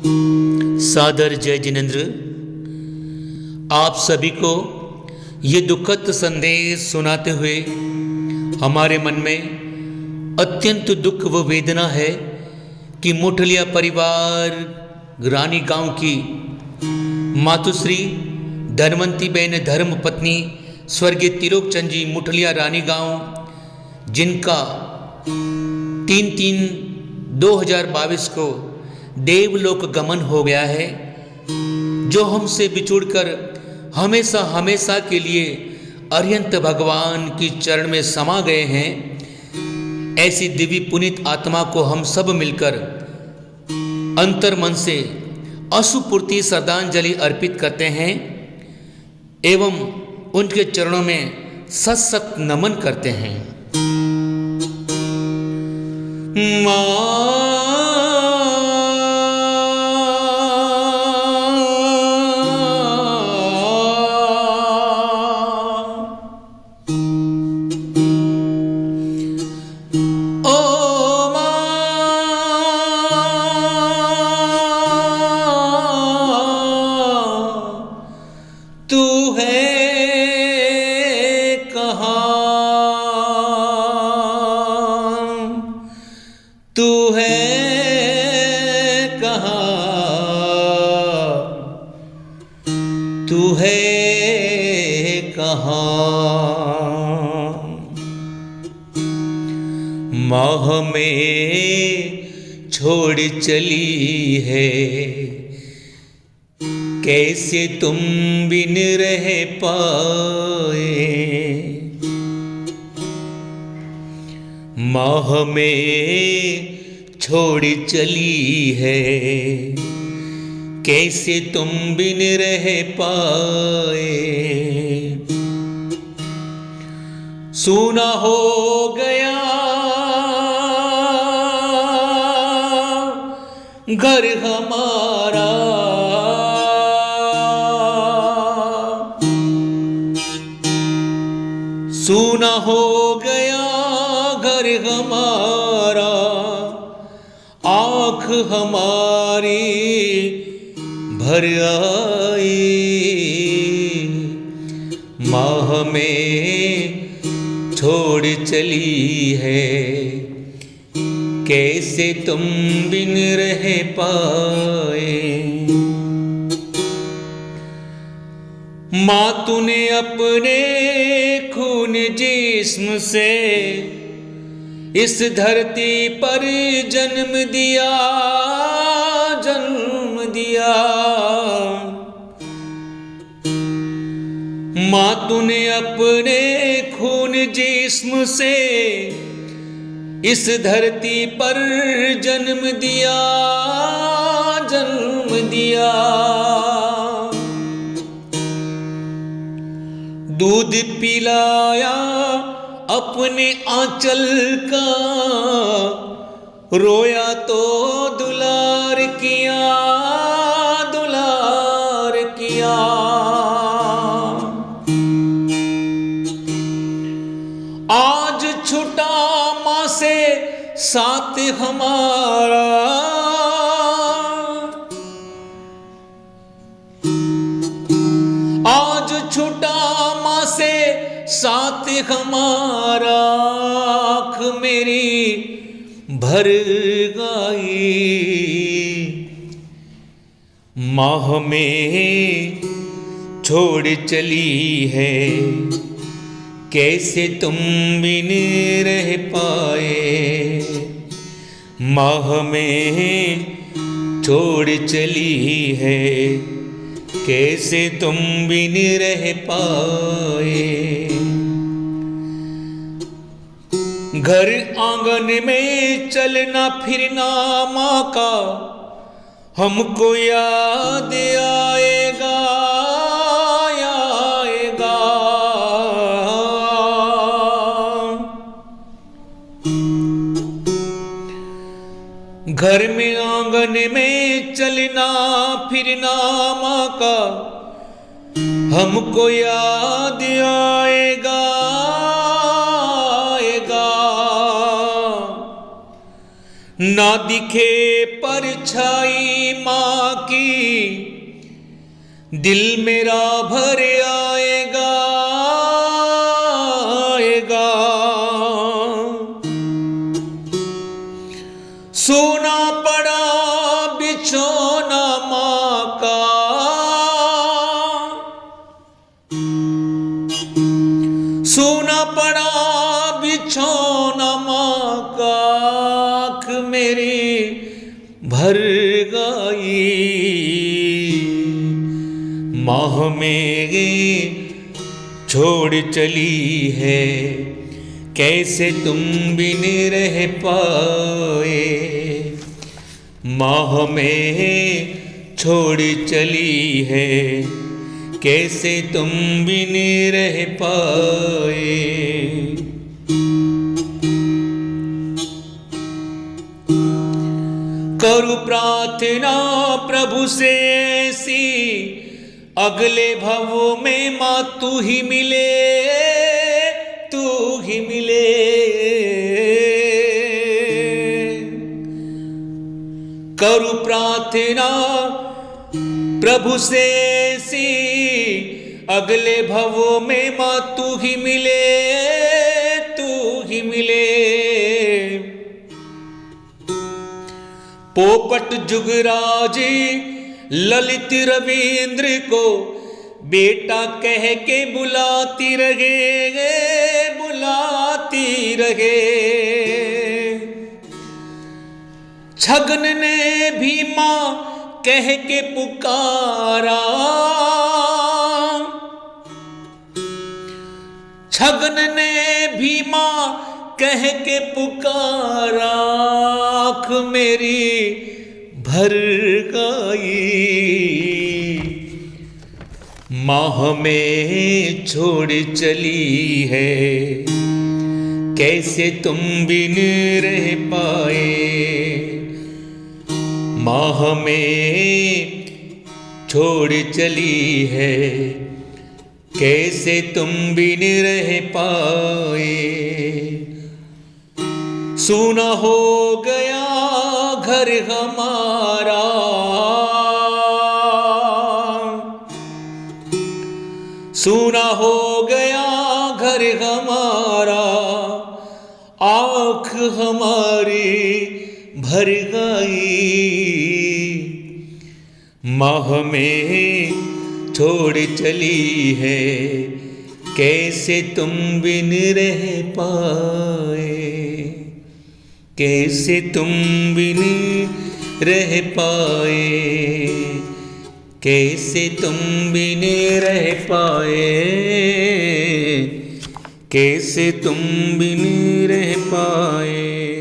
सादर जय जिनेंद्र। आप सभी को ये दुखद संदेश सुनाते हुए हमारे मन में अत्यंत दुख व वेदना है कि मुठलिया परिवार रानी गांव की मातुश्री धनवंती बहन धर्म पत्नी स्वर्गीय त्रिलोकचंद जी मुठलिया रानी गांव, जिनका 3/3/2022 को देवलोक गमन हो गया है, जो हमसे बिछुड़कर हमेशा हमेशा के लिए अरिहंत भगवान की चरण में समा गए हैं। ऐसी दिव्य पुनीत आत्मा को हम सब मिलकर अंतर मन से अश्रुपूर्ति श्रद्धांजलि अर्पित करते हैं एवं उनके चरणों में सशक्त नमन करते हैं। तू है कहाँ, तू है कहाँ, तू है कहाँ। माह में छोड़ चली है, कैसे तुम बिन रह पाए। माह में छोड़ चली है, कैसे तुम बिन रह पाए। सूना हो गया घर हमारा, सूना हो गया घर हमारा, आँख हमारी भर आई। माह में छोड़ चली है, कैसे तुम बिन रह पाए। माँ तूने अपने खून जिस्म से इस धरती पर जन्म दिया, जन्म दिया। माँ तूने अपने खून जिस्म से इस धरती पर जन्म दिया, जन्म दिया। दूध पिलाया अपने आंचल का, रोया तो दुलार किया, दुलार किया। आज छूटा माँ से साथ हमारा, आज छूटा माँ से साथ हमारा। आँख मेरी भर गई, माह में छोड़ चली है, कैसे तुम बिन रह पाए। माह में छोड़ चली है, कैसे तुम बिन रह पाए। घर आंगन में चलना फिरना माँ का हमको याद आएगा, आएगा। घर में आंगन में चलना फिरना माँ का हमको याद आएगा, आएगा। ना दिखे परछाई माँ की, दिल मेरा भर आएगा आएगा। सोना पड़ा बिछौना माँ का, सोना पड़ा बिछौना माँ का, आँख मेरी भर गई। माँ हमें छोड़ चली है, कैसे तुम बिन रह पाए। माँ हमें छोड़ चली है, कैसे तुम बिन रह पाए। करूं प्रार्थना प्रभु से ऐसी, अगले भवों में माँ तू ही मिले, तू ही मिले। करूं प्रार्थना प्रभु से ऐसी, अगले भवों में माँ तू ही मिले, तू ही मिले। पोपट जुगराज ललित रविंद्र को बेटा कह के बुलाती रहे, बुलाती रहे। छगन ने भी माँ कह के पुकारा, छगन ने भी माँ कह के पुकारा, आँख मेरी भर गई। माँ हमें छोड़ चली है, कैसे तुम बिन रह पाए। माँ हमें छोड़ चली है, कैसे तुम बिन रह पाए। सूना हो गया घर हमारा, सूना हो गया घर हमारा, आँख हमारी भर गई। माँ हमें छोड़ चली है, कैसे तुम बिन रह पाए। कैसे तुम बिन रह पाए, कैसे तुम बिन रह पाए, कैसे तुम बिन रह पाए।